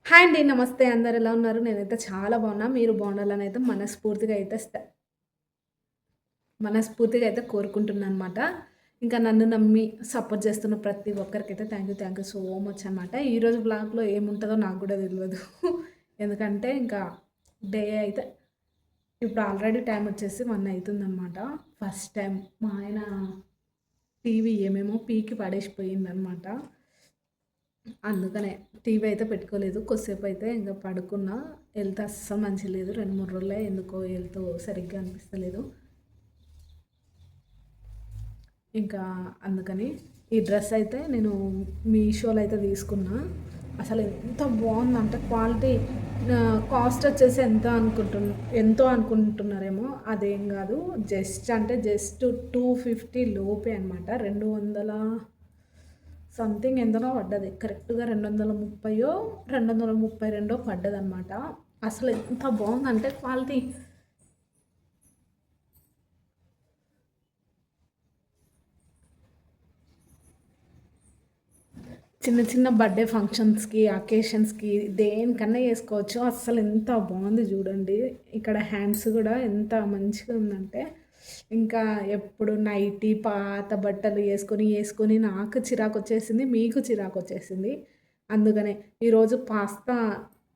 Hi అండి. నమస్తే. అందరూ ఎలా ఉన్నారు? నేనైతే చాలా బాగున్నా. మీరు బాగుండాలని అయితే మనస్ఫూర్తిగా అయితే కోరుకుంటున్నాననమాట. ఇంకా నన్ను నమ్మి సపోర్ట్ చేస్తున్న ప్రతి ఒక్కరికైతే థ్యాంక్ యూ సో మచ్ అనమాట. ఈరోజు వ్లాగ్‌లో ఏముంటదో నాకు గూడా తెలవదు. ఎందుకంటే ఇంకా డే అయితే ఇప్పుడు ఆల్రెడీ టైం వచ్చేసి 1 అయితుందనమాట. ఫస్ట్ టైం మా ఆయన టీవీ ఏమేమో పీకి పడేసిపోయిందనమాట. అందుకనే టీవీ అయితే పెట్టుకోలేదు. కొద్దిసేపు అయితే ఇంక పడుకున్నా. హెల్త్ అస్సలు మంచిగా లేదు. 2, 3 రోజులే ఎందుకో హెల్త్ సరిగ్గా అనిపిస్తలేదు. ఇంకా అందుకని ఈ డ్రెస్ అయితే నేను మీషోలో అయితే తీసుకున్నా. అసలు ఎంత బాగుందంటే క్వాలిటీ కాస్ట్ వచ్చేసి ఎంతో అనుకుంటున్నారేమో అదేం కాదు. జస్ట్ 250 లోపే అనమాట. 200 సంథింగ్ ఎంతనో పడ్డది. కరెక్ట్‌గా 230 232 పడ్డదనమాట. అసలు ఎంత బాగుందంటే క్వాలిటీ. చిన్న చిన్న బర్త్‌డే ఫంక్షన్స్‌కి, అకేషన్స్‌కి దేనికన్నా ఏసుకోవచ్చు. అస్సలు ఎంత బాగుంది చూడండి. ఇక్కడ హ్యాండ్స్ గూడా ఎంత మంచిగా ఉందంటే, ఇంకా ఎప్పుడు నైటీ పాత బట్టలు యేసుకొని నాకు చిరాకొచ్చేసింది. మీకు చిరాకొచ్చేసింది. అందుకనే ఈరోజు పాస్తా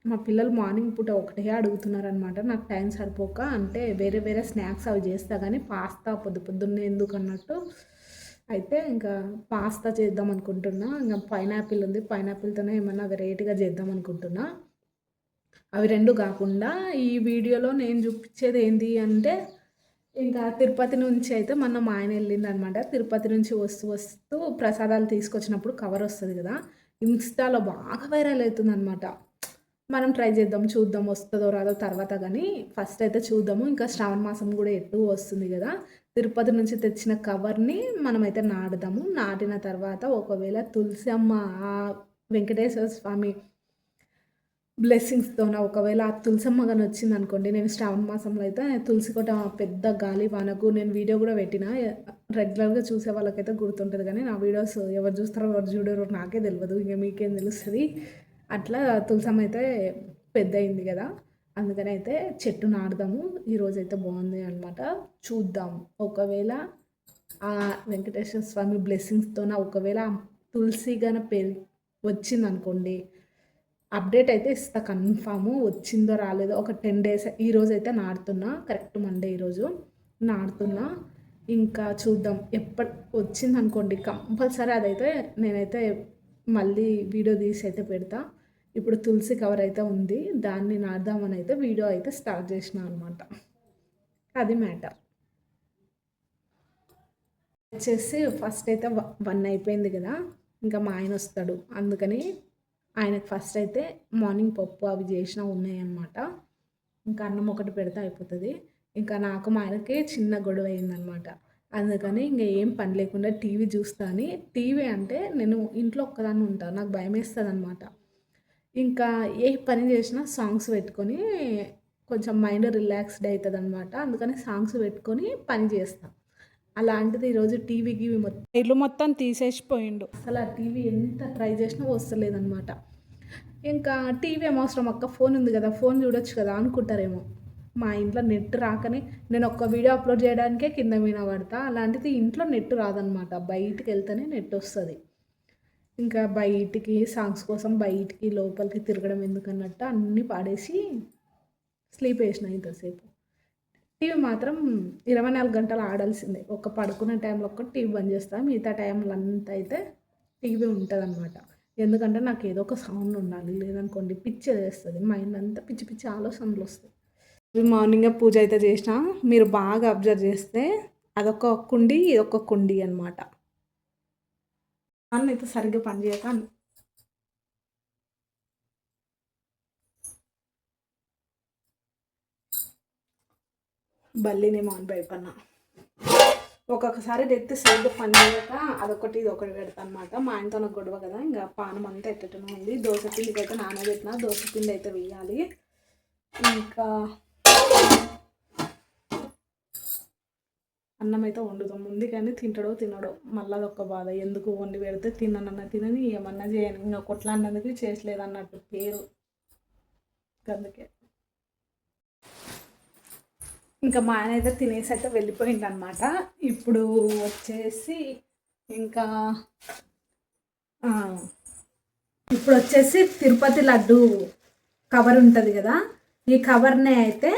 మా పిల్లలు మార్నింగ్ పూట ఒకటే అడుగుతున్నారనమాట. నాకు టైం సరిపోక అంటే వేరే వేరే స్నాక్స్ అవి చేస్తా గానీ పాస్తా పొద్దున్నే ఎందుకన్నట్టు అయితే ఇంకా పాస్తా చేద్దాం అనుకుంటున్నా. ఇంక పైనాపిల్ ఉంది. పైనాపిల్‌తోనే ఏమన్నా వెరైటీగా చేద్దాం అనుకుంటున్నా. అవి 2 గాకుండా ఈ వీడియోలో నేను చూపిచ్చేది ఏంది అంటే, ఇంకా తిరుపతి నుంచి అయితే మొన్న మా ఆయన ఎళ్ళిండనమాట. తిరుపతి నుంచి వస్తూ ప్రసాదాలు తీసుకొచ్చినప్పుడు కవర్ వస్తది గదా! ఇన్‌స్టాలో బాగా వైరల్ అయితుందనమాట. మనం ట్రై చేద్దాం. చూద్దాం వస్తదో రాదో తర్వాత గానీ, ఫస్ట్ అయితే చూద్దాము. ఇంకా శ్రావణ మాసం గూడా ఎటూ వస్తుంది గదా! తిరుపతి నుంచి తెచ్చిన కవర్‌ని మనమైతే నాటుదాము. నాటిన తర్వాత ఒకవేళ తులసి అమ్మ వెంకటేశ్వర స్వామి బ్లెస్సింగ్స్‌తోన ఒకవేళ ఆ తులసమ్మ గాని వచ్చిందనుకోండి, నేను శ్రావణ మాసంలో అయితే తులసి కోట పెద్ద గాలి వానకు నేను వీడియో గూడా పెట్టినా. రెగ్యులర్‌గా చూసే వాళ్ళకైతే గుర్తుంటది గానీ, నా వీడియోస్ ఎవరు చూస్తారో, ఎవరు చూడరో నాకే తెలవదు. ఇంక మీకేం తెలుస్తది. అట్లా తులసమ్మ అయితే పెద్దయింది గదా! అందుకని అయితే చెట్టు నాటుదాము. ఈరోజైతే బాగుంది అనమాట. చూద్దాం. ఒకవేళ వెంకటేశ్వర స్వామి బ్లెస్సింగ్స్‌తోన ఒకవేళ తులసి గాన వచ్చిందనుకోండి, అప్డేట్ అయితే ఇస్తా కన్ఫాము. వచ్చిందో రాలేదో ఒక 10 డేస్ ఈరోజైతే నాటుతున్నా. కరెక్ట్ మండే ఈరోజు నాటుతున్నా. ఇంకా చూద్దాం. వచ్చిందనుకోండి కంపల్సరీ అదైతే నేనైతే మళ్ళీ వీడియో తీసి అయితే పెడతా. ఇప్పుడు తులసి కవర్ అయితే ఉంది. దాన్ని నాటుదామని అయితే వీడియో అయితే స్టార్ట్ చేసినా అనమాట. అది మ్యాటర్. వచ్చేసి ఫస్ట్ అయితే 1 అయిపోయింది కదా! ఇంకా మా ఆయన వస్తాడు. అందుకని ఆయనకి ఫస్ట్ అయితే మార్నింగ్ పప్పు అవి చేసినవి ఉన్నాయన్నమాట. ఇంకా అన్నం ఒకటి పెడితే అయిపోతది. ఇంకా నాకు మా ఆయనకి చిన్న గొడవ అయిందనమాట. అందుకని ఇంక ఏం పని లేకుండా టీవీ చూస్తా అని టీవీ అంటే నేను ఇంట్లో ఒక్కదాన్ని ఉంటా. నాకు భయమేస్తదనమాట. ఇంకా ఏ పని చేసినా సాంగ్స్ పెట్టుకొని కొంచెం మైండ్ రిలాక్స్డ్ అయితదనమాట. అందుకని సాంగ్స్ పెట్టుకొని పని చేస్తా. అలాంటిది ఈరోజు టీవీ గీవీ ఇల్లు మొత్తం తీసేసిపోయిండు. అసలు ఆ టీవీ ఎంత ట్రై చేసినా వస్తలేదనమాట. ఇంకా టీవీ ఏం అవసరం అక్క, ఫోన్ ఉంది కదా, ఫోన్ చూడొచ్చు కదా అనుకుంటారేమో. మా ఇంట్లో నెట్ రాకనే నేను ఒక్క వీడియో అప్లోడ్ చేయడానికే కింద మీద పడతా. అలాంటిది ఇంట్లో నెట్ రాదనమాట. బయటికి వెళ్తేనే నెట్ వస్తుంది. ఇంకా బయటికి సాంగ్స్ కోసం బయటికి లోపలికి తిరగడం ఎందుకన్నట్టు అన్నీ పాడేసి స్లీప్ వేసిన ఇంతసేపు. టీవీ మాత్రం 24 గంటలు ఆడాల్సిందే. ఒక పడుకునే టైంలో ఒక్కటి టీవీ బంద్ చేస్తా. మిగతా టైంలో అంతా అయితే టీవీ ఉంటదనమాట. ఎందుకంటే నాకు ఏదో ఒక సౌండ్ ఉండాలి. లేదనుకోండి పిచ్చేస్తది. మైండ్ అంతా పిచ్చి పిచ్చి ఆలోచనలొస్తాయి. మార్నింగే పూజ అయితే చేసినా. మీరు బాగా అబ్జర్వ్ చేస్తే అదొక కుండీ, ఇదొక కుండీ అనమాట. అయితే సరిగ్గా పనిచేయక బల్లినేమో అని భయపడినా. ఒక్కొక్కసారి ఎత్తి సరిగ్గా పని చేయక అదొకటి ఇదొకటి పెడతా అనమాట. మా ఆయనతో నాకు గొడవ కదా, ఇంకా పానం అంతా ఎట్టటనే ఉంది. దోశ పిండికి అయితే నానబెట్టిన దోశ పిండి అయితే వేయాలి. ఇంకా అన్నం అయితే వండుతాం. ఉంది కానీ తింటాడో తినడో మళ్ళీ అదొక బాధ. ఎందుకు వండి పెడితే తిననన్నా తినని, ఏమన్నా చేయను. ఇంకా కొట్లాడినందుకు చేసలేదు అన్నట్టు పేరు. అందుకే ఇంకా మా ఆయన అయితే తినేసి అయితే వెళ్ళిపోయింది అనమాట. ఇప్పుడు వచ్చేసి ఇంకా ఇప్పుడు వచ్చేసి తిరుపతి లడ్డు కవర్ ఉంటుంది కదా, ఈ కవర్ని అయితే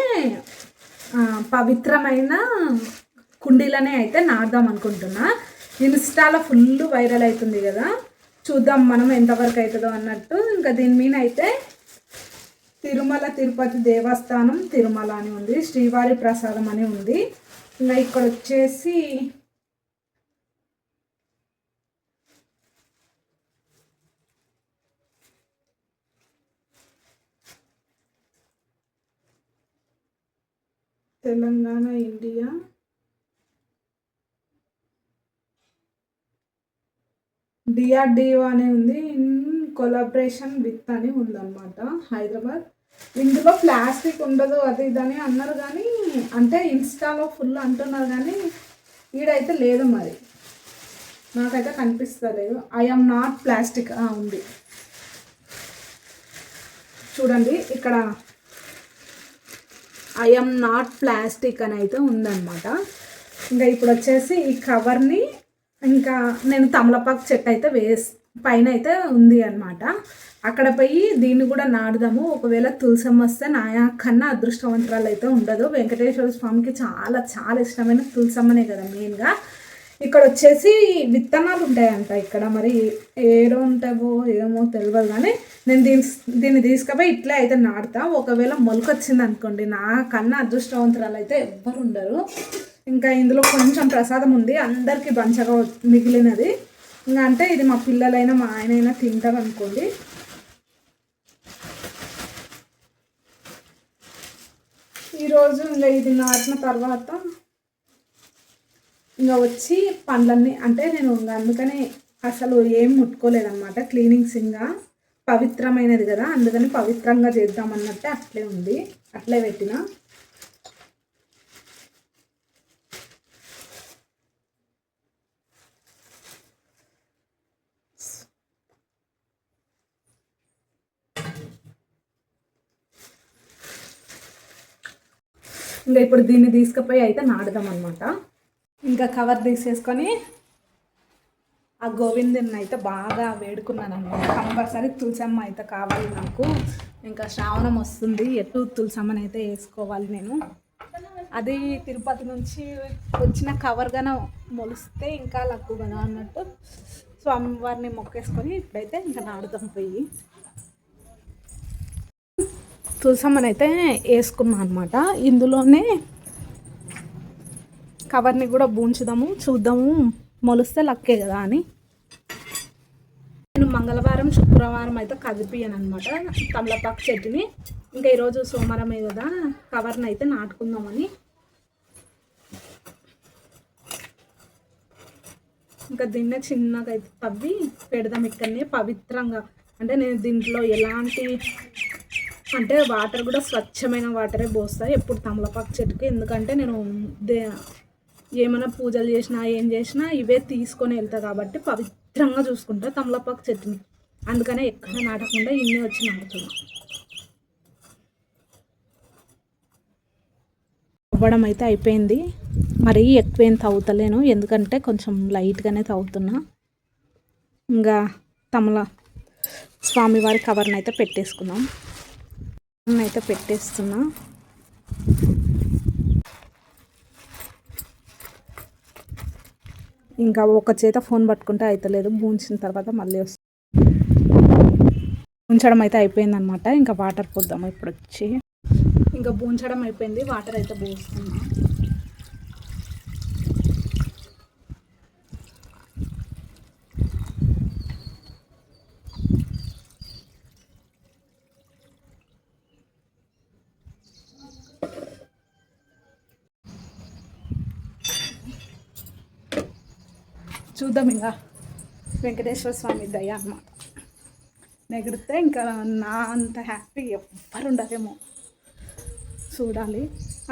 పవిత్రమైన కుండీలనే అయితే నాటుదాం అనుకుంటున్నా. ఇన్స్టాలో ఫుల్ వైరల్ అవుతుంది కదా, చూద్దాం మనం ఎంతవరకు అవుతుందో అన్నట్టు. ఇంకా దీని మీద అయితే తిరుమల తిరుపతి దేవస్థానం తిరుమల అని ఉంది, శ్రీవారి ప్రసాదం అని ఉంది. ఇంకా ఇక్కడ వచ్చేసి తెలంగాణ ఇండియా డిఆర్డిఓ అని ఉంది, ఇన్ కొలాబరేషన్ విత్ అని ఉందన్నమాట, హైదరాబాద్. ఇందులో ప్లాస్టిక్ ఉండదు అది ఇదని అన్నారు కానీ, అంటే ఇన్స్టాలో ఫుల్ అంటున్నారు కానీ ఈడైతే లేదు, మరి నాకైతే కనిపిస్తలేదు. ఐఎమ్ నాట్ ప్లాస్టిక్ ఉంది చూడండి ఇక్కడ, ఐఎమ్ నాట్ ప్లాస్టిక్ అని అయితే ఉందన్నమాట. ఇంకా ఇప్పుడు వచ్చేసి ఈ కవర్ని ఇంకా నేను తమలపాకు చెట్టు అయితే పైన అయితే ఉంది అనమాట, అక్కడ పోయి దీన్ని కూడా నాటుదాము. ఒకవేళ తులసమ్మ వస్తే నా కన్నా అదృష్టవంతరాలు అయితే ఉండదు. వెంకటేశ్వర స్వామికి చాలా చాలా ఇష్టమైన తులసమ్మనే కదా మెయిన్గా. ఇక్కడ వచ్చేసి విత్తనాలు ఉంటాయంట ఇక్కడ, మరి ఏడో ఉంటావో ఏమో తెలియదు కానీ నేను దీన్ని తీసుకుపోయి ఇట్లే అయితే నాటుతా. ఒకవేళ మొలకొచ్చింది అనుకోండి, నా కన్నా అదృష్టవంతరాలు అయితే ఎవ్వరు ఉండరు. ఇంకా ఇందులో కొంచెం ప్రసాదం ఉంది, అందరికీ బంచగా మిగిలినది. ఇంకా అంటే ఇది మా పిల్లలైనా మా ఆయనైనా తింటారు అనుకోండి. ఈరోజు ఇంకా ఇది నాటిన తర్వాత ఇంకా వచ్చి పండ్లన్నీ, అంటే నేను ఇంకా అందుకని అసలు ఏం ముట్టుకోలేదన్నమాట. క్లీనింగ్స్ ఇంకా పవిత్రమైనది కదా, అందుకని పవిత్రంగా చేద్దామన్నట్టే అట్లే ఉంది, అట్లే పెట్టిన. ఇంకా ఇప్పుడు దీన్ని తీసుకుపోయి అయితే నాటుదాం అనమాట. ఇంకా కవర్ తీసేసుకొని ఆ గోవిందుని అయితే బాగా వేడుకున్నాను అనమాట. కంపల్సరీ తులసమ్మ అయితే కావాలి నాకు. ఇంకా శ్రావణం వస్తుంది, ఎటు తులసమ్మని అయితే వేసుకోవాలి నేను. అది తిరుపతి నుంచి వచ్చిన కవర్గానే మొలిస్తే ఇంకా లక్కు కదా అన్నట్టు స్వామివారిని మొక్కేసుకొని ఇప్పుడైతే ఇంకా నాటుదాం పోయి. తులసమ్మని అయితే వేసుకున్నాను అనమాట. ఇందులోనే కవర్ని కూడా బూంచుదాము, చూద్దాము మొలిస్తే లక్కే కదా అని. నేను మంగళవారం శుక్రవారం అయితే కదిపియాను అనమాట తమలపాకు చెట్టుని. ఇంకా ఈరోజు సోమవారమే కదా, కవర్ని అయితే నాటుకుందామని. ఇంకా దీన్నే చిన్నగా అయితే తవ్వి పెడదాం ఇక్కడనే పవిత్రంగా. అంటే నేను దీంట్లో ఎలాంటి అంటే వాటర్ కూడా స్వచ్ఛమైన వాటరే పోస్తాయి ఎప్పుడు తమలపాకు చెట్టుకి. ఎందుకంటే నేను ఏమైనా పూజలు చేసినా ఏం చేసినా ఇవే తీసుకొని వెళ్తా కాబట్టి పవిత్రంగా చూసుకుంటా తమలపాకు చెట్టుని. అందుకనే ఎక్కడ నాటకుండా ఇన్ని వచ్చి నాటుతున్నా. అవ్వడం అయితే అయిపోయింది, మరీ ఎక్కువేం తవ్వుతలేను ఎందుకంటే కొంచెం లైట్గానే తవ్వుతున్నా. ఇంకా స్వామివారి కవర్ని అయితే పెట్టేసుకున్నాం, అయితే పెట్టేస్తున్నా. ఇంకా ఒక చేత ఫోన్ పట్టుకుంటే అయితలేదు, బూంచిన తర్వాత మళ్ళీ వస్తుంది. బూంచడం అయితే అయిపోయిందనమాట. ఇంకా వాటర్ పోద్దాము ఇప్పుడు వచ్చి. ఇంకా బూంచడం అయిపోయింది, వాటర్ అయితే పోస్తున్నా. చూద్దాం ఇంకా వెంకటేశ్వర స్వామి దయ అన్నమాట. నెగిడితే ఇంకా నా అంత హ్యాపీ ఎవ్వరు ఉండరేమో, చూడాలి.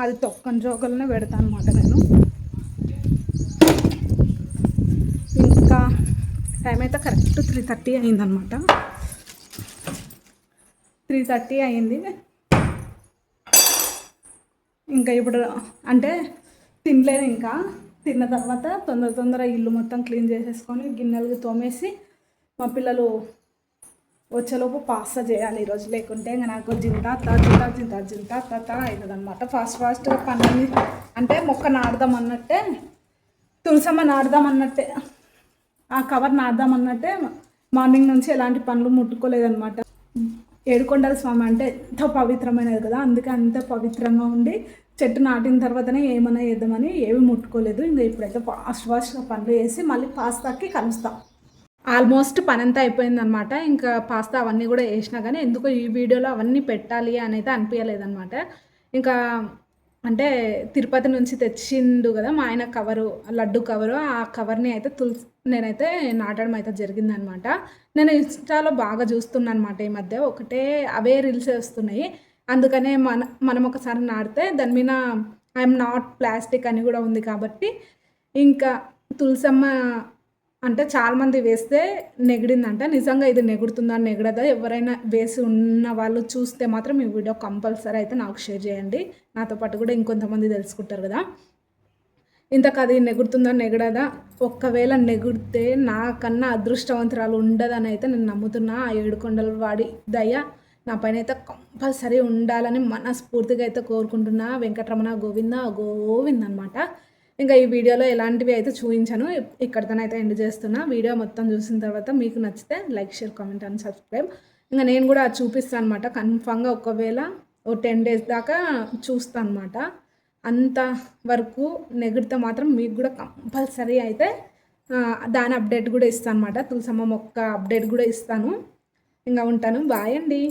అది తొక్కని జోకలనే పెడతాను అనమాట నేను. ఇంకా టైం అయితే కరెక్ట్ 3:30 అయిందనమాట. 3:30 అయింది. ఇంకా ఇప్పుడు అంటే తినలేదు, ఇంకా తిన్న తర్వాత తొందర ఇల్లు మొత్తం క్లీన్ చేసేసుకొని గిన్నెలు తోమేసి మా పిల్లలు వచ్చేలోపు పాస్తా చేయాలి ఈరోజు. లేకుంటే ఇంకా నాకు జింతా అవుతుంది అనమాట. ఫాస్ట్గా పని అంటే మొక్క నాడదాం అన్నట్టే, తులసమ్మ నాడదాం అన్నట్టే, ఆ కవర్ నాడదాం అన్నట్టే మార్నింగ్ నుంచి ఎలాంటి పనులు ముట్టుకోలేదన్నమాట. ఏడుకొండల స్వామి అంటే ఎంతో పవిత్రమైనది కదా, అందుకే అంత పవిత్రంగా ఉండి చెట్టు నాటిన తర్వాతనే ఏమైనా వేద్దామని ఏమి ముట్టుకోలేదు. ఇంకా ఇప్పుడైతే ఫాస్ట్గా పనులు వేసి మళ్ళీ పాస్తాకి కలుస్తాం. ఆల్మోస్ట్ పనంతా అయిపోయిందనమాట. ఇంకా పాస్తా అవన్నీ కూడా వేసినా కానీ ఎందుకో ఈ వీడియోలో అవన్నీ పెట్టాలి అని అయితే అనిపించలేదన్నమాట. ఇంకా అంటే తిరుపతి నుంచి తెచ్చిండు కదా మా ఆయన కవరు, లడ్డు కవరు, ఆ కవర్ని అయితే నేనైతే నాటడం అయితే జరిగిందనమాట. నేను ఇన్స్టాలో బాగా చూస్తున్నాను అనమాట ఈ మధ్య, ఒకటే అవే రీల్స్ వస్తున్నాయి. అందుకనే మనం ఒకసారి నాటితే దాని మీద ఐఎమ్ నాట్ ప్లాస్టిక్ అని కూడా ఉంది కాబట్టి ఇంకా తులసమ్మ అంటే చాలామంది వేస్తే నెగిడిందంట. నిజంగా ఇది నెగుడుతుందా నెగడదా ఎవరైనా వేసి ఉన్న వాళ్ళు చూస్తే మాత్రం ఈ వీడియో కంపల్సరీ అయితే నాకు షేర్ చేయండి. నాతో పాటు కూడా ఇంకొంతమంది తెలుసుకుంటారు కదా. ఇంతకు అది నెగుడుతుందా నెగడదా, ఒక్కవేళ నెగుడితే నాకన్నా అదృష్టవంతురాలు ఉండదని అయితే నేను నమ్ముతున్నా. ఆ ఏడుకొండల వాడి దయ నా పైన అయితే కంపల్సరీ ఉండాలని మనస్ఫూర్తిగా అయితే కోరుకుంటున్నా. వెంకటరమణ గోవింద గోవింద్ అనమాట. ఇంకా ఈ వీడియోలో ఎలాంటివి అయితే చూపించాను, ఇక్కడితోనైతే ఎండ్ చేస్తున్నా. వీడియో మొత్తం చూసిన తర్వాత మీకు నచ్చితే like, share, comment and subscribe. ఇంకా నేను కూడా చూపిస్తాను అనమాట కన్ఫామ్గా. ఒకవేళ 10 days దాకా చూస్తాను అనమాట. అంత వరకు నెగిడితే మాత్రం మీకు కూడా కంపల్సరీ అయితే దాని అప్డేట్ కూడా ఇస్తాను అనమాట. తులసమ్మ మొక్క అప్డేట్ కూడా ఇస్తాను. ఇంకా ఉంటాను. బాయ్ అండి.